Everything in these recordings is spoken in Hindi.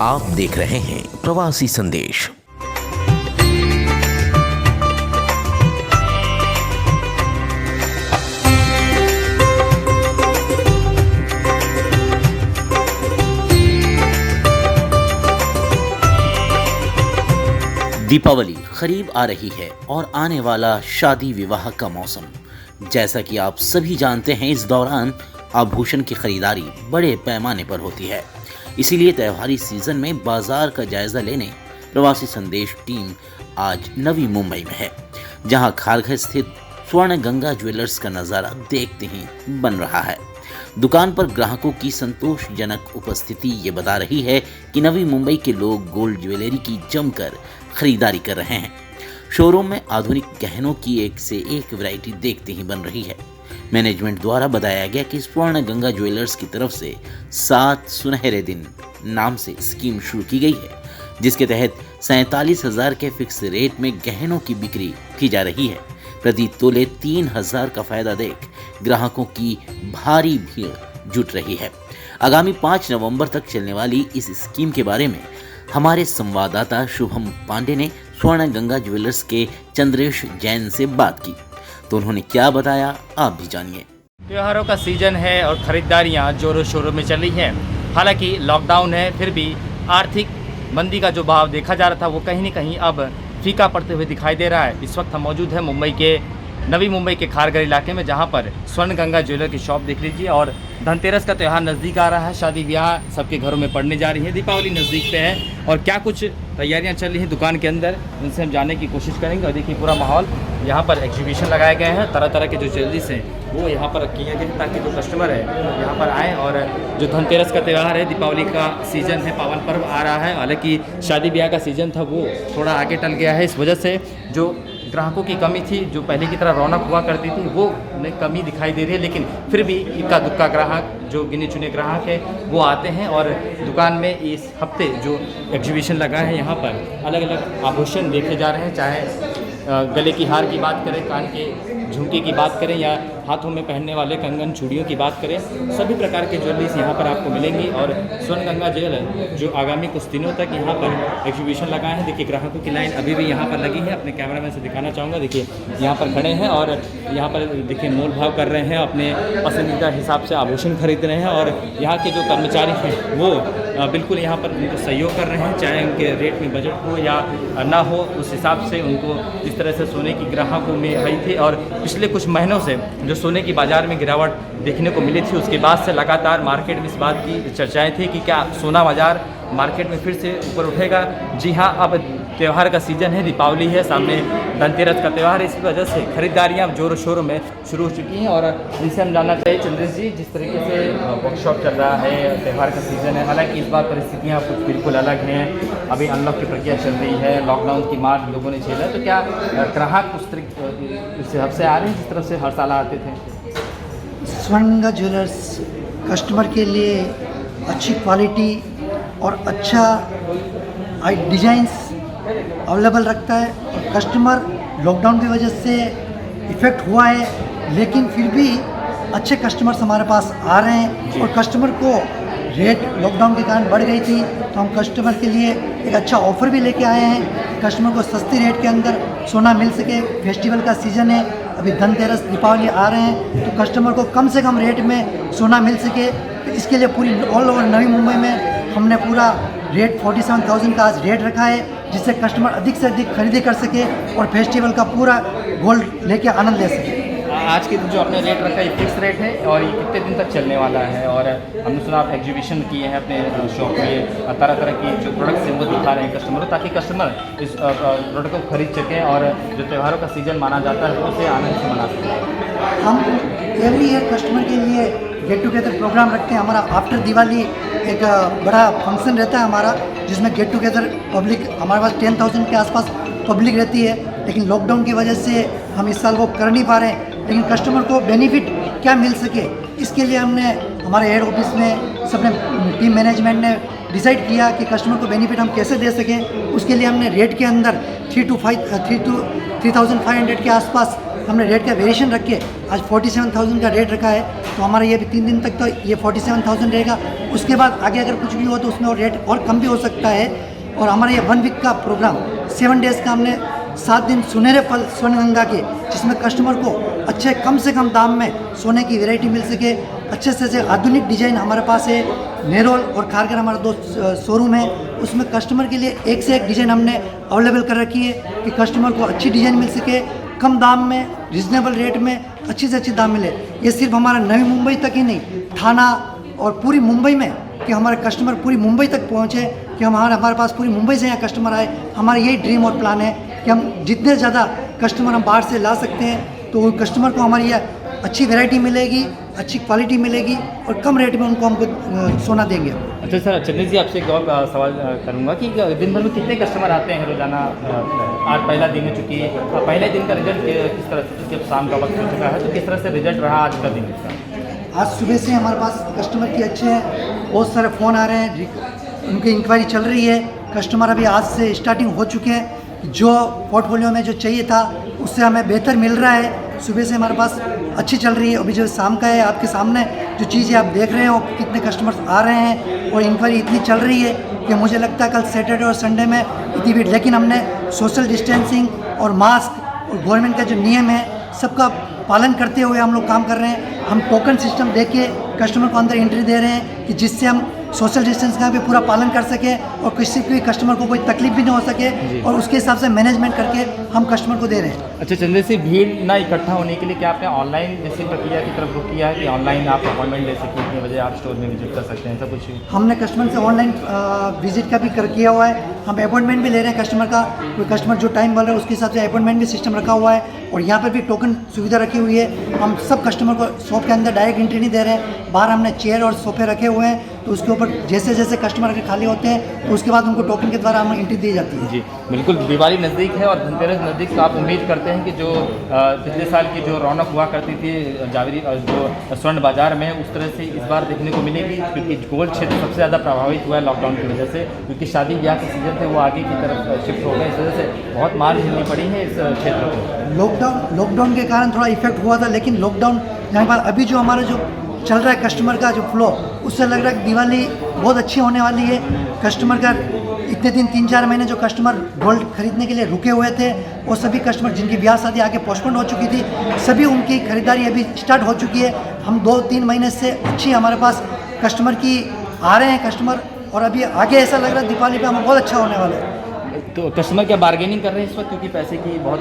आप देख रहे हैं प्रवासी संदेश। दीपावली करीब आ रही है और आने वाला शादी विवाह का मौसम। जैसा कि आप सभी जानते हैं, इस दौरान आभूषण की खरीदारी बड़े पैमाने पर होती है। इसीलिए त्योहारी सीजन में बाजार का जायजा लेने प्रवासी संदेश टीम आज नवी मुंबई में है, जहां खारघर स्थित स्वर्ण गंगा ज्वेलर्स का नज़ारा देखते ही बन रहा है। दुकान पर ग्राहकों की संतोषजनक उपस्थिति ये बता रही है कि नवी मुंबई के लोग गोल्ड ज्वेलरी की जमकर खरीदारी कर रहे हैं। शोरूम में आधुनिक गहनों की एक से एक वैरायटी देखते ही बन रही है। मैनेजमेंट द्वारा बताया गया कि स्वर्ण गंगा ज्वेलर्स की तरफ से 7 सुनहरे दिन नाम से स्कीम शुरू की गई है, जिसके तहत 47,000 के फिक्स रेट में गहनों की बिक्री की जा रही है। प्रति तोले 3,000 का फायदा देख ग्राहकों की भारी भीड़ जुट रही है। आगामी 5 नवंबर तक चलने वाली इस स्कीम के बारे में हमारे संवाददाता शुभम पांडे ने स्वर्ण गंगा ज्वेलर्स के चंद्रेश जैन से बात की, तो उन्होंने क्या बताया आप भी जानिए। त्योहारों का सीजन है और ख़रीदारियाँ जोरों शोरों में चल रही हैं। हालांकि लॉकडाउन है, फिर भी आर्थिक मंदी का जो भाव देखा जा रहा था वो कहीं न कहीं अब फीका पड़ते हुए दिखाई दे रहा है। इस वक्त हम मौजूद हैं नवी मुंबई के खारघर इलाके में, जहां पर स्वर्ण गंगा ज्वेलर की शॉप देख लीजिए। और धनतेरस का त्यौहार नज़दीक आ रहा है, शादी ब्याह सबके घरों में पड़ने जा रही है, दीपावली नज़दीक पे है और क्या कुछ तैयारियां चल रही हैं दुकान के अंदर, उनसे हम जानने की कोशिश करेंगे। और देखिए पूरा माहौल, यहाँ पर एग्जीबिशन लगाए गए हैं, तरह तरह के जो ज्वेलरीज हैं वो यहाँ पर किए गए हैं ताकि जो कस्टमर है यहाँ पर आएँ। और जो धनतेरस का त्यौहार है, दीपावली का सीज़न है, पावन पर्व आ रहा है। हालांकि शादी ब्याह का सीज़न था वो थोड़ा आगे टल गया है, इस वजह से जो ग्राहकों की कमी थी, जो पहले की तरह रौनक हुआ करती थी, वो में कमी दिखाई दे रही है। लेकिन फिर भी इक्का दुक्का ग्राहक, जो गिने चुने ग्राहक है वो आते हैं। और दुकान में इस हफ्ते जो एग्जीबिशन लगा है, यहाँ पर अलग अलग आभूषण देखे जा रहे हैं, चाहे गले की हार की बात करें, कान के झुमके की बात करें या हाथों में पहनने वाले कंगन चूड़ियों की बात करें, सभी प्रकार के ज्वेलरीज यहाँ पर आपको मिलेंगी। और स्वर्ण गंगा ज्वेलर जो आगामी कुछ दिनों तक यहाँ पर एग्जीबिशन लगाए हैं, देखिए ग्राहकों की लाइन अभी भी यहाँ पर लगी है। अपने कैमरामैन से दिखाना चाहूँगा, देखिए यहाँ पर खड़े हैं और यहाँ पर देखिए मोल भाव कर रहे हैं, अपने पसंदीदा हिसाब से आभूषण खरीद रहे हैं। और यहाँ के जो कर्मचारी हैं वो बिल्कुल यहाँ पर उनको सहयोग कर रहे हैं, चाहे उनके रेट में बजट हो या ना हो, उस हिसाब से उनको जिस तरह से सोने की ग्राहकों में आई थी। और पिछले कुछ महीनों से जो सोने की बाज़ार में गिरावट देखने को मिली थी, उसके बाद से लगातार मार्केट में इस बात की चर्चाएं थी कि क्या सोना बाज़ार मार्केट में फिर से ऊपर उठेगा। जी हाँ, अब त्यौहार का सीज़न है, दीपावली है, सामने धनतेरस का त्यौहार है, इस वजह से खरीदारियाँ जोरों शोरों में शुरू हो चुकी हैं। और जिनसे हम जानना चाहिए चंद्रेश जी, जिस तरीके से वर्कशॉप चल रहा है, त्यौहार का सीज़न है, हालांकि इस बार परिस्थितियाँ कुछ बिल्कुल अलग हैं, अभी अनलॉक की प्रक्रिया चल रही है, लॉकडाउन की मार लोगों ने झेला है, तो क्या ग्राहक उस हिसाब से आ रहे हैं जिस तरह से हर साल आते थे? स्वर्ण ज्वेलर्स कस्टमर के लिए अच्छी क्वालिटी और अच्छा डिज़ाइंस अवेलेबल रखता है। और कस्टमर लॉकडाउन की वजह से इफ़ेक्ट हुआ है, लेकिन फिर भी अच्छे कस्टमर्स हमारे पास आ रहे हैं। और कस्टमर को रेट लॉकडाउन के कारण बढ़ गई थी, तो हम कस्टमर के लिए एक अच्छा ऑफ़र भी लेके आए हैं, कस्टमर को सस्ती रेट के अंदर सोना मिल सके। फेस्टिवल का सीज़न है, अभी धनतेरस दीपावली आ रहे हैं, तो कस्टमर को कम से कम रेट में सोना मिल सके। तो इसके लिए पूरी ऑल ओवर नवी मुंबई में हमने पूरा रेट 47,000 का आज रेट रखा है, जिससे कस्टमर अधिक से अधिक खरीदी कर सके और फेस्टिवल का पूरा गोल्ड लेके आनंद ले सके। आज के जो आपने रेट रखा है ये फिक्स रेट है और ये कितने दिन तक चलने वाला है? और हमने सुना आप एग्जीबिशन किए हैं अपने शॉप में, तरह तरह की जो प्रोडक्ट्स हैं वो दिखा रहे हैं कस्टमर को, ताकि कस्टमर इस प्रोडक्ट को खरीद सकें और जो त्योहारों का सीज़न माना जाता है उसे आनंद से मना सकें। हम एवरी ईयर कस्टमर के लिए गेट टुगेदर प्रोग्राम रखते हैं। हमारा आफ्टर दिवाली एक बड़ा फंक्शन रहता है हमारा, जिसमें गेट टुगेदर पब्लिक, हमारे पास 10,000 के आसपास पब्लिक रहती है, लेकिन लॉकडाउन की वजह से हम इस साल वो कर नहीं पा रहे हैं। लेकिन कस्टमर को बेनिफिट क्या मिल सके, इसके लिए हमने हमारे हेड ऑफिस में सबने टीम मैनेजमेंट ने डिसाइड किया कि कस्टमर को बेनिफिट हम कैसे दे सकें। उसके लिए हमने रेट के अंदर 3,500 के आसपास हमने रेट का वेरिएशन रख के आज 47,000 का रेट रखा है। तो हमारा ये भी 3 दिन तक तो ये 47,000 रहेगा। उसके बाद आगे अगर कुछ भी हो तो उसमें और रेट और कम भी हो सकता है। और हमारा ये 1 वीक का प्रोग्राम 7 डेज़ का हमने 7 दिन सुनहरे पल स्वर्णगंगा के, जिसमें कस्टमर को अच्छे कम से कम दाम में सोने की वैरायटी मिल सके। अच्छे से अच्छे आधुनिक डिज़ाइन हमारे पास है। नेरोल और खारगर हमारा 2 शोरूम है, उसमें कस्टमर के लिए एक से एक डिज़ाइन हमने अवेलेबल कर रखी है कि कस्टमर को अच्छी डिज़ाइन मिल सके, कम दाम में, रिजनेबल रेट में, अच्छी से अच्छी दाम मिले। ये सिर्फ हमारा नवी मुंबई तक ही नहीं, थाना और पूरी मुंबई में, कि हमारे कस्टमर पूरी मुंबई तक पहुँचे, कि हमारे पास पूरी मुंबई से यहाँ कस्टमर आए। हमारा यही ड्रीम और प्लान है कि हम जितने ज़्यादा कस्टमर हम बाहर से ला सकते हैं तो कस्टमर को हमारी यह अच्छी वैरायटी मिलेगी, अच्छी क्वालिटी मिलेगी और कम रेट में उनको हमको सोना देंगे। अच्छा सर, चंद्र जी आपसे एक और सवाल करूँगा कि दिन भर में कितने कस्टमर आते हैं रोज़ाना? आज पहला दिन हो चुकी है, पहले दिन का रिजल्ट किस तरह से, जब शाम का वक्त हो चुका है तो किस तरह से रिजल्ट रहा आज का दिन इसका? आज सुबह से हमारे पास कस्टमर की अच्छे हैं, बहुत सारे फ़ोन आ रहे हैं, उनकी इंक्वायरी चल रही है। कस्टमर अभी आज से स्टार्टिंग हो चुके हैं, जो पोर्टफोलियो में जो चाहिए था उससे हमें बेहतर मिल रहा है। सुबह से हमारे पास अच्छी चल रही है। अभी जो शाम का है आपके सामने जो चीज़ें आप देख रहे हो, कितने कस्टमर्स आ रहे हैं और इंक्वायरी इतनी चल रही है कि मुझे लगता है कल सैटरडे और संडे में इतनी भीड़। लेकिन हमने सोशल डिस्टेंसिंग और मास्क और गवर्नमेंट का जो नियम है सबका पालन करते हुए हम लोग काम कर रहे हैं। हम टोकन सिस्टम दे के कस्टमर को अंदर एंट्री दे रहे हैं कि जिससे हम सोशल डिस्टेंस का भी पूरा पालन कर सकें और किसी भी कस्टमर को कोई तकलीफ भी नहीं हो सके, और उसके हिसाब से मैनेजमेंट करके हम कस्टमर को दे रहे हैं। अच्छा चंद्र जी, भीड़ ना इकट्ठा होने के लिए क्या आपने ऑनलाइन जैसी प्रक्रिया की तरफ रुख किया है कि ऑनलाइन आप अपॉइंटमेंट ले सकें, इतने बजे आप स्टोर में विजिट कर सकते हैं, ऐसा कुछ? हमने कस्टमर से ऑनलाइन विजिट का भी किया हुआ है। हम अपॉइंटमेंट भी ले रहे हैं कस्टमर का। कोई कस्टमर जो टाइम बोल रहे हैं उसके हिसाब से अपॉइंटमेंट भी सिस्टम रखा हुआ है। और यहाँ पर भी टोकन सुविधा रखी हुई है। हम सब कस्टमर को शॉप के अंदर डायरेक्ट एंट्री नहीं दे रहे हैं। बाहर हमने चेयर और सोफे रखे हुए हैं, तो उसके ऊपर जैसे जैसे कस्टमर के खाली होते हैं तो उसके बाद उनको टोकन के द्वारा हमें एंट्री दी जाती है। जी बिल्कुल, दिवाली नज़दीक है और धनतेरस नज़दीक, तो आप उम्मीद करते हैं कि जो पिछले साल की जो रौनक हुआ करती थी जावरी जो स्वर्ण बाजार में, उस तरह से इस बार देखने को मिलेगी? क्योंकि गोल्ड क्षेत्र सबसे ज़्यादा प्रभावित हुआ है लॉकडाउन की वजह से, क्योंकि शादी ब्याह के सीजन थे वो आगे की तरफ शिफ्ट हो गए, इस वजह से बहुत मार झेलनी पड़ी है इस क्षेत्र को। लॉकडाउन के कारण थोड़ा इफेक्ट हुआ था, लेकिन लॉकडाउन जाने के बाद अभी जो हमारा जो चल रहा है कस्टमर का जो फ्लो, उससे लग रहा है कि दिवाली बहुत अच्छी होने वाली है। कस्टमर का इतने दिन 3-4 महीने जो कस्टमर गोल्ड खरीदने के लिए रुके हुए थे, वो सभी कस्टमर जिनकी ब्याह शादी आगे पोस्टपोन हो चुकी थी, सभी उनकी खरीदारी अभी स्टार्ट हो चुकी है। हम 2-3 महीने से अच्छी हमारे पास कस्टमर की आ रहे हैं कस्टमर, और अभी आगे ऐसा लग रहा है दिवाली पे हमें बहुत अच्छा होने वाला है। तो कस्टमर क्या बार्गेनिंग कर रहे हैं इस वक्त, क्योंकि पैसे की बहुत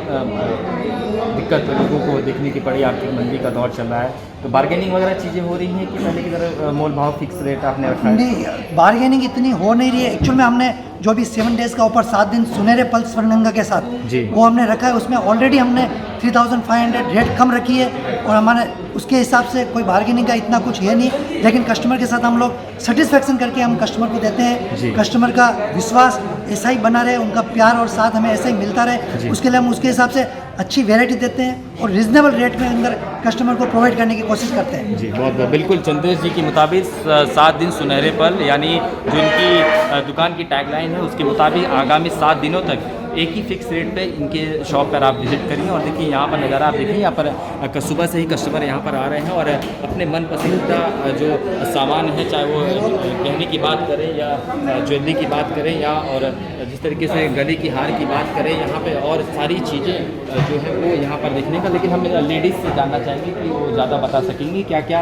दिक्कत लोगों को देखने की पड़ी, आर्थिक मंदी का दौर चल रहा है, तो बार्गेनिंग वगैरह चीज़ें हो रही हैं कि पहले की तरह मोल भाव फिक्स रेट आपने रखा है? नहीं, बार्गेनिंग इतनी हो नहीं रही है। एक्चुअल में हमने जो भी 7 डेज़ का ऑफर 7 दिन सुनहरे पल स्वर्णगंगा के साथ जी वो हमने रखा है, उसमें ऑलरेडी हमने 3500 रेट कम रखी है और हमारे उसके हिसाब से कोई बार्गेनिंग का इतना कुछ है नहीं। लेकिन कस्टमर के साथ हम लोग सेटिस्फेक्शन करके हम कस्टमर को देते हैं। कस्टमर का विश्वास ऐसा ही बना रहे, उनका प्यार और साथ हमें ऐसा ही मिलता रहे, उसके लिए हम उसके हिसाब से अच्छी वैरायटी देते हैं और रिजनेबल रेट में अंदर कस्टमर को प्रोवाइड करने की कोशिश करते हैं। जी बहुत बिल्कुल, चंद्रेश जी के मुताबिक 7 दिन सुनहरे पल, यानी जो इनकी दुकान की टैगलाइन है उसके मुताबिक आगामी 7 दिनों तक एक ही फिक्स रेट पे इनके शॉप पर आप विजिट करिए। और देखिए यहाँ पर नज़ारा आप देखिए, यहाँ पर सुबह से ही कस्टमर यहाँ पर आ रहे हैं और अपने मन पसंदीदा जो सामान है, चाहे वो गहने की बात करें या ज्वेलरी की बात करें या और जिस तरीके से गले की हार की बात करें, यहाँ पे और सारी चीज़ें जो है वो यहाँ पर देखने का। लेकिन हम लेडीज़ से जानना चाहेंगे कि वो ज़्यादा बता सकेंगी क्या क्या।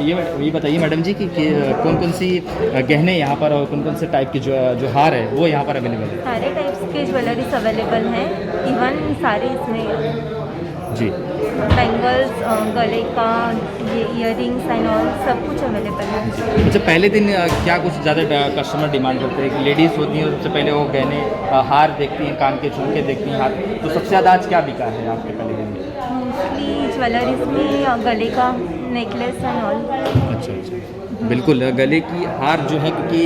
ये बताइए मैडम जी कि कौन कौन सी गहने यहाँ पर और कौन कौन से टाइप के जो हार है वो यहाँ पर अवेलेबल है? सारे टाइप्स के ज्वेलरीज अवेलेबल हैं, इवन सारे इसमें जी बैंगल्स, गले का, ये इयररिंग्स एंड ऑल सब कुछ अवेलेबल है। अच्छा, पहले दिन क्या कुछ ज़्यादा कस्टमर डिमांड करते हैं? लेडीज़ होती हैं सबसे पहले वो गहने हार देखती हैं, कान के झुमके देखती हैं, हाथ, तो सबसे ज़्यादा आज क्या बिका है आपके पहले दिन में? मोस्टली ज्वेलरीज में गले का नेकलेस एंड ऑल। अच्छा, बिल्कुल, गले की हार जो है कि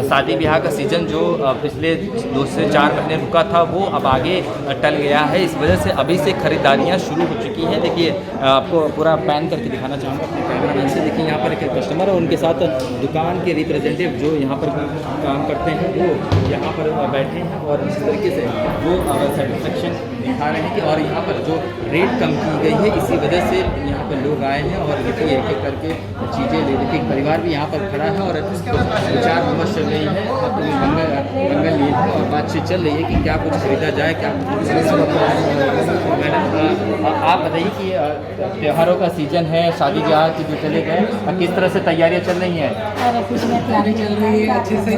शादी ब्याह का सीज़न जो पिछले 2 से 4 महीने रुका था वो अब आगे टल गया है। इस वजह से अभी से खरीदारियाँ शुरू हो चुकी हैं। देखिए आपको पूरा पैन करके दिखाना चाहूँगा अपने कैमरामैन से। देखिए यहाँ पर एक कस्टमर और उनके साथ दुकान के रिप्रेजेंटेटिव जो यहाँ पर काम करते हैं वो यहाँ पर बैठे हैं और इस तरीके से वो सेटिस्फेक्शन दिखा रहे हैं कि और यहाँ पर जो रेट कम की गई है इसी वजह से यहाँ पर लोग आए हैं और देखिए एक एक करके चीज़ें ले देखिए परिवार भी यहाँ पर खड़ा है और विचार विमर्श चल रही है अपनी मंगल लिए है और बातचीत चल रही है कि क्या कुछ खरीदा जाए क्या कुछ। मैडम आप बताइए कि त्योहारों का सीज़न है, शादी ब्याह की जो चले गए, किस तरह से तैयारियाँ चल रही हैं? तैयारी चल रही है अच्छे से,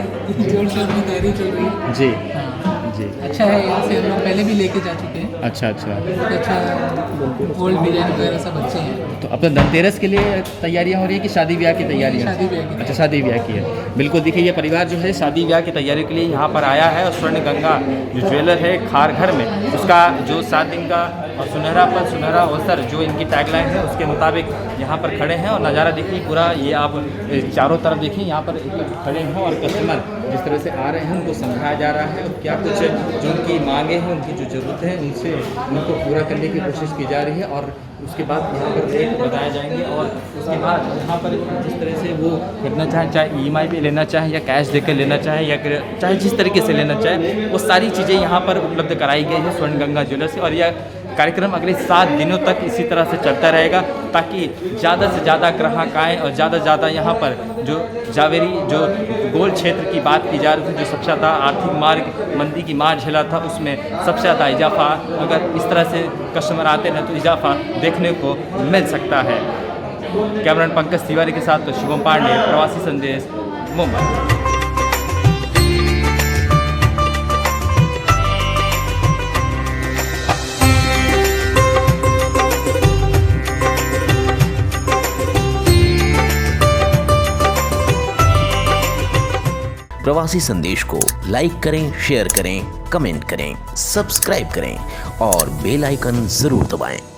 जोर शोर में तैयारी चल रही है जी जी। अच्छा है, यहाँ से हम लोग पहले भी लेके जा चुके हैं। अच्छा अच्छा बहुत अच्छा ओल्ड डिजाइन वगैरह सब अच्छे हैं। तो अपने धनतेरस के लिए तैयारियां हो रही है कि शादी ब्याह की तैयारियां? शादी ब्याह की। अच्छा शादी ब्याह की है। बिल्कुल देखिए ये परिवार जो है शादी ब्याह की तैयारी के लिए यहाँ पर आया है और स्वर्ण गंगा जो ज्वेलर है खार घर में उसका जो 7 दिन का और सुनहरा पर सुनहरा अवसर जो इनकी टैगलाइन है उसके मुताबिक यहाँ पर खड़े हैं और नज़ारा देखिए पूरा ये आप चारों तरफ देखिए यहाँ पर खड़े हैं और कस्टमर जिस तरह से आ रहे हैं उनको समझाया जा रहा है और क्या कुछ जो उनकी मांगे हैं उनकी जो ज़रूरत है उनसे उनको पूरा करने की कोशिश की जा रही है और उसके बाद यहाँ पर रेट बताए जाएंगे और उसके बाद यहाँ पर जिस तरह से वो करना चाहें, चाहे EMI पे लेना चाहें या कैश देकर लेना चाहें या चाहे जिस तरीके से लेना चाहें वो सारी चीज़ें यहाँ पर उपलब्ध कराई गई है स्वर्ण गंगा ज्वेलर्स से। और यह कार्यक्रम अगले 7 दिनों तक इसी तरह से चलता रहेगा ताकि ज़्यादा से ज़्यादा ग्राहक आएँ और ज़्यादा से ज़्यादा यहाँ पर जो जावेरी जो गोल्ड क्षेत्र की बात की जा रही थी जो सबसे ज़्यादा आर्थिक मार्ग मंदी की मार झेला था उसमें सबसे ज़्यादा इजाफा अगर इस तरह से कस्टमर आते हैं तो इजाफा देखने को मिल सकता है। कैमरामैन पंकज तिवारी के साथ तो शिवम पांडे, प्रवासी संदेश, मुंबई। प्रवासी संदेश को लाइक करें, शेयर करें, कमेंट करें, सब्सक्राइब करें और बेल आइकन जरूर दबाएं।